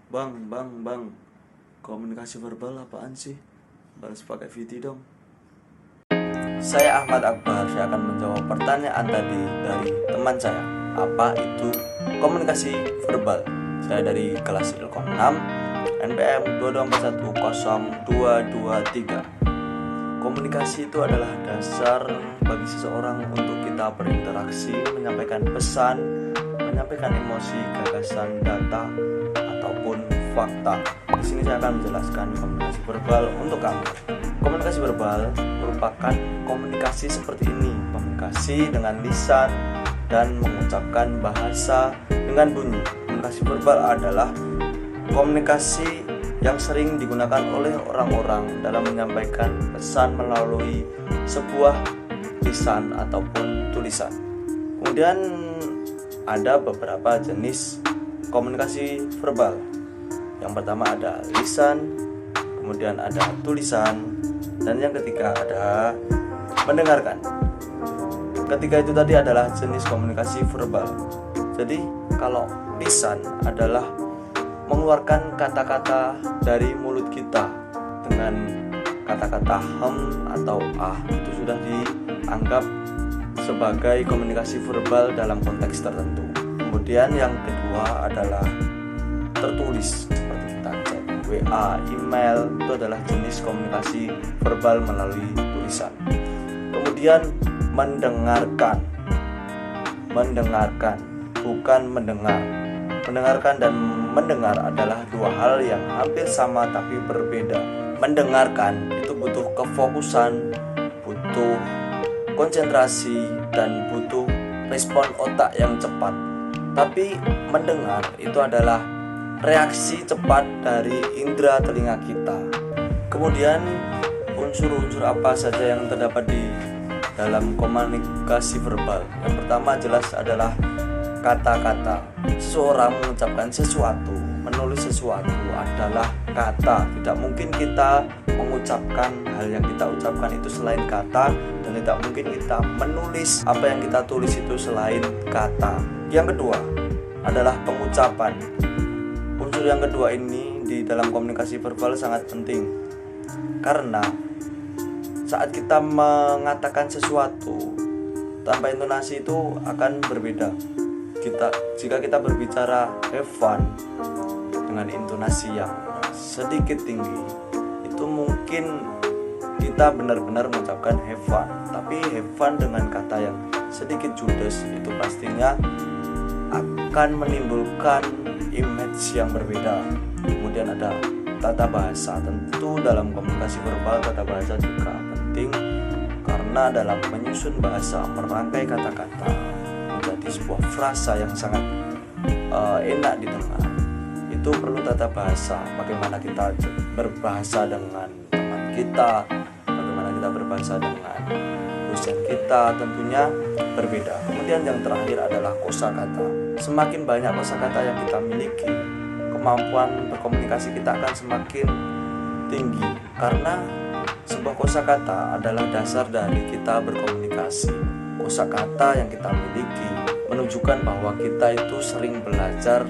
Bang, komunikasi verbal apaan sih? Balas pakai VT dong. Saya Ahmad Akbar, saya akan menjawab pertanyaan tadi dari teman saya. Apa itu komunikasi verbal? Saya dari kelas Ilkom 6, NPM 2241023. Komunikasi itu adalah dasar bagi seseorang untuk kita berinteraksi, menyampaikan pesan, menyampaikan emosi, gagasan, data, ataupun fakta. Di sini saya akan menjelaskan komunikasi verbal untuk kamu. Komunikasi verbal merupakan komunikasi seperti ini, komunikasi dengan lisan dan mengucapkan bahasa dengan bunyi. Komunikasi verbal adalah komunikasi yang sering digunakan oleh orang-orang dalam menyampaikan pesan melalui sebuah lisan ataupun tulisan. Kemudian ada beberapa jenis komunikasi verbal. Yang pertama ada lisan, kemudian ada tulisan, dan yang ketiga ada mendengarkan. Ketiga itu tadi adalah jenis komunikasi verbal. Jadi kalau lisan adalah mengeluarkan kata-kata dari mulut kita dengan kata-kata atau itu sudah dianggap sebagai komunikasi verbal dalam konteks tertentu. Kemudian yang kedua adalah tertulis, seperti kita chat, WA, email, itu adalah jenis komunikasi verbal melalui tulisan. Kemudian mendengarkan, bukan mendengar. Mendengarkan dan mendengar adalah dua hal yang hampir sama tapi berbeda. Mendengarkan itu butuh kefokusan, butuh konsentrasi, dan butuh respon otak yang cepat. Tapi mendengar itu adalah reaksi cepat dari indera telinga kita. Kemudian unsur-unsur apa saja yang terdapat di dalam komunikasi verbal? Yang pertama jelas adalah kata-kata. Seseorang mengucapkan sesuatu, menulis sesuatu adalah kata. Tidak mungkin kita mengucapkan hal yang kita ucapkan itu selain kata, dan tidak mungkin kita menulis apa yang kita tulis itu selain kata. Yang kedua adalah pengucapan. Unsur yang kedua ini di dalam komunikasi verbal sangat penting, karena saat kita mengatakan sesuatu tanpa intonasi itu akan berbeda. Jika kita berbicara have fun dengan intonasi yang sedikit tinggi, itu mungkin kita benar-benar mengucapkan have fun. Tapi have fun dengan kata yang sedikit judes itu pastinya akan menimbulkan image yang berbeda. Kemudian ada tata bahasa. Tentu dalam komunikasi verbal tata bahasa juga penting, karena dalam menyusun bahasa, merangkai kata-kata menjadi sebuah frasa yang sangat enak didengar, itu perlu tata bahasa. Bagaimana kita berbahasa dengan teman kita, bagaimana kita berbahasa dengan dosen kita, tentunya berbeda. Kemudian yang terakhir adalah kosakata. Semakin banyak kosakata yang kita miliki, kemampuan berkomunikasi kita akan semakin tinggi, karena sebuah kosakata adalah dasar dari kita berkomunikasi. Kosakata yang kita miliki menunjukkan bahwa kita itu sering belajar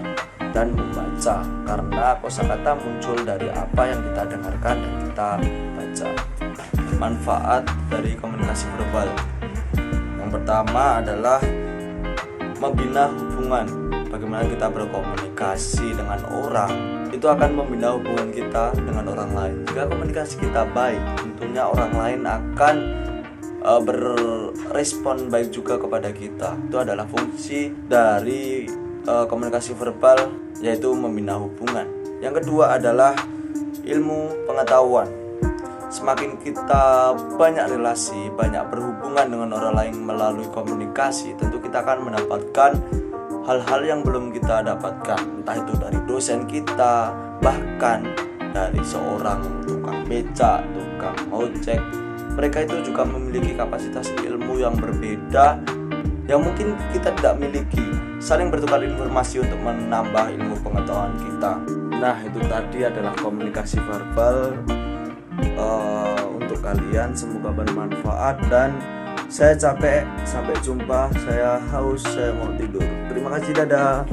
dan membaca, karena kosakata muncul dari apa yang kita dengarkan dan kita baca. Manfaat dari komunikasi verbal yang pertama adalah membina hubungan. Bagaimana kita berkomunikasi dengan orang itu akan membina hubungan kita dengan orang lain. Jika komunikasi kita baik, tentunya orang lain akan berespon baik juga kepada kita. Itu adalah fungsi dari komunikasi verbal, yaitu membina hubungan. Yang kedua adalah ilmu pengetahuan. Semakin kita banyak relasi, banyak berhubungan dengan orang lain melalui komunikasi, tentu kita akan mendapatkan hal-hal yang belum kita dapatkan, entah itu dari dosen kita, bahkan dari seorang tukang becak, tukang ojek. Mereka itu juga memiliki kapasitas ilmu yang berbeda yang mungkin kita tidak miliki. Saling bertukar informasi untuk menambah ilmu pengetahuan kita. Nah, itu tadi adalah komunikasi verbal untuk kalian. Semoga bermanfaat, dan saya capek. Sampai jumpa. Saya haus, saya mau tidur. Terima kasih, dadah.